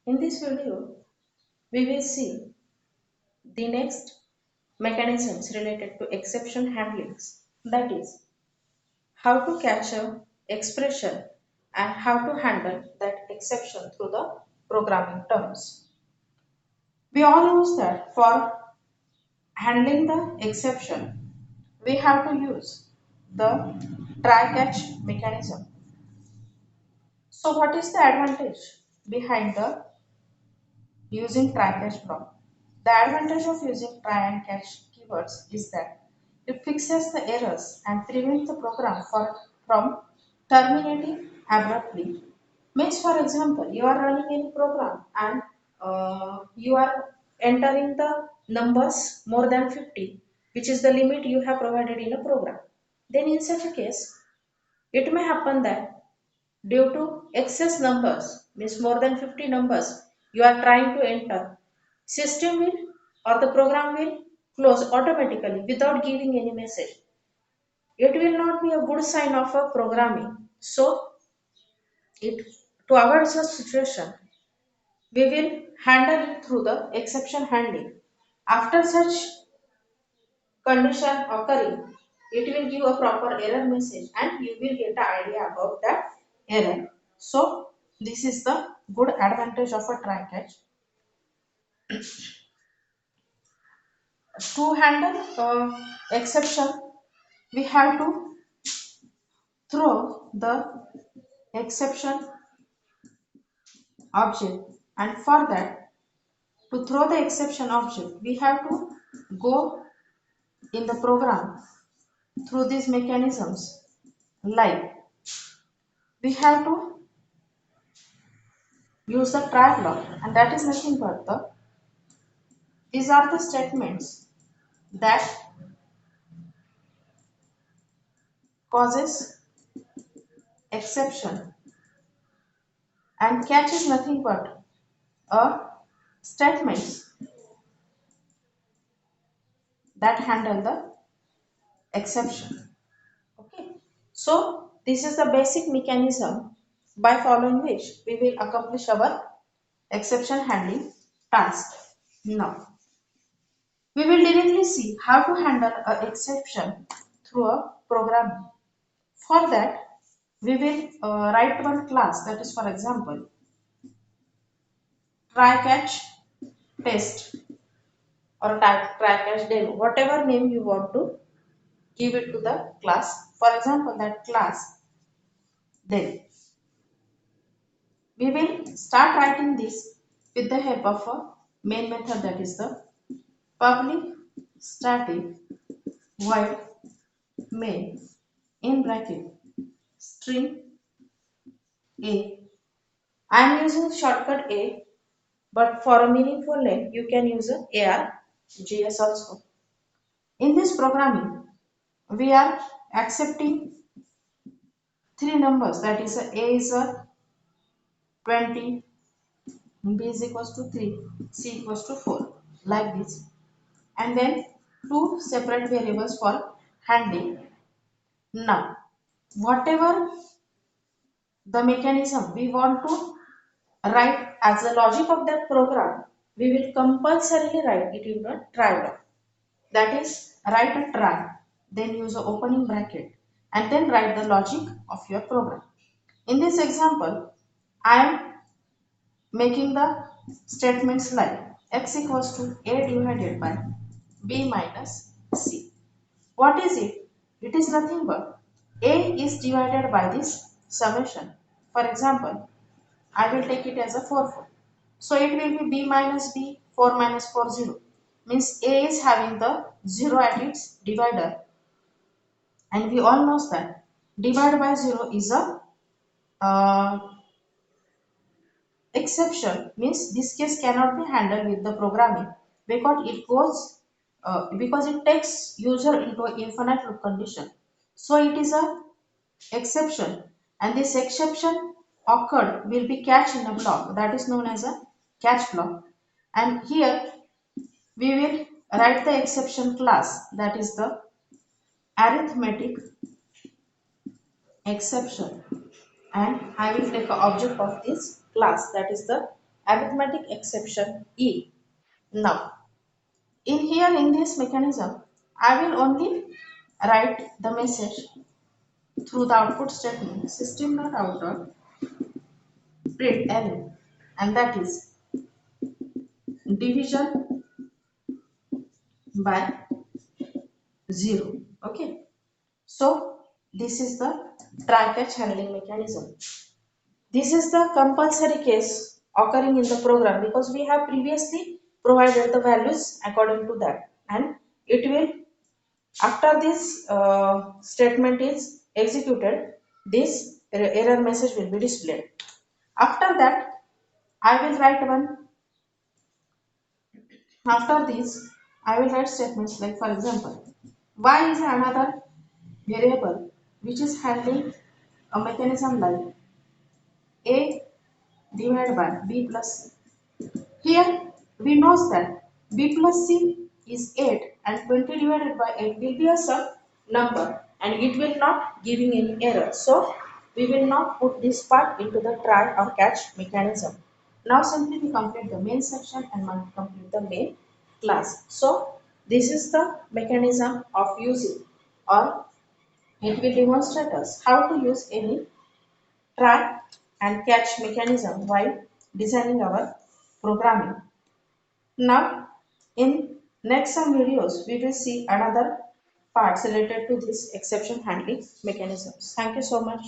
In this video, we will see the next mechanisms related to exception handlings, that is, how to catch a expression and how to handle that exception through the programming terms. We all know that for handling the exception, we have to use the try-catch mechanism. So what is the advantage behind the using try-catch block? The advantage of using try and catch keywords is that it fixes the errors and prevents the program from terminating abruptly. Means, for example, you are running any program and you are entering the numbers more than 50, which is the limit you have provided in a program. Then in such a case, it may happen that due to excess numbers, means more than 50 numbers you are trying to enter, system will or the program will close automatically without giving any message. It will not be a good sign of a programming. So, it to avoid such situation, we will handle it through the exception handling. After such condition occurring, it will give a proper error message and you will get an idea about that error. So, this is the good advantage of a try catch. To handle exception, we have to throw the exception object, and for that, to throw the exception object, we have to go in the program through these mechanisms, like we have to use the try block, and that is nothing but these are the statements that causes exception, and catch is nothing but a statements that handle the exception. Okay, so this is the basic mechanism by following which we will accomplish our exception handling task. Now, we will directly see how to handle an exception through a program. For that, we will write one class, that is, for example, try catch test or try catch demo, whatever name you want to give it to the class. For example, that class, then we will start writing this with the help of a main method, that is the public static void main in bracket string a. I am using shortcut A, but for a meaningful name you can use a ARGS also. In this programming, we are accepting three numbers, that is A is a 20, B is equals to 3, C equals to 4, like this, and then two separate variables for handling. Now, whatever the mechanism we want to write as the logic of that program, we will compulsorily write it in a try block. That is, write a try, then use an opening bracket, and then write the logic of your program. In this example, I am making the statements like x equals to a divided by b minus c. What is it? It is nothing but a is divided by this summation. For example, I will take it as a 4 4. So it will be b minus b, 4 minus 4 0. Means a is having the 0 at its divider, and we all know that divide by 0 is a uh, exception, means this case cannot be handled with the programming because it takes user into an infinite loop condition. So it is a exception, and this exception occurred will be catch in a block, that is known as a catch block. And here we will write the exception class, that is the arithmetic exception, and I will take an object of this class, that is the arithmetic exception E. Now, in this mechanism, I will only write the message through the output statement system not out of print ln, and that is division by 0. Okay. So this is the try catch handling mechanism. This is the compulsory case occurring in the program because we have previously provided the values according to that, and it will, after this statement is executed, this error message will be displayed. After that, I will write one. After this, I will write statements like, for example, y is another variable which is handling a mechanism like a divided by b plus c. Here we know that b plus c is 8 and 20 divided by 8 will be a sum number and it will not giving any error. So we will not put this part into the try or catch mechanism. Now simply we complete the main section and complete the main class. So this is the mechanism of using, or it will demonstrate us how to use any try and catch mechanism while designing our programming. Now, in next some videos, we will see another parts related to this exception handling mechanisms. Thank you so much.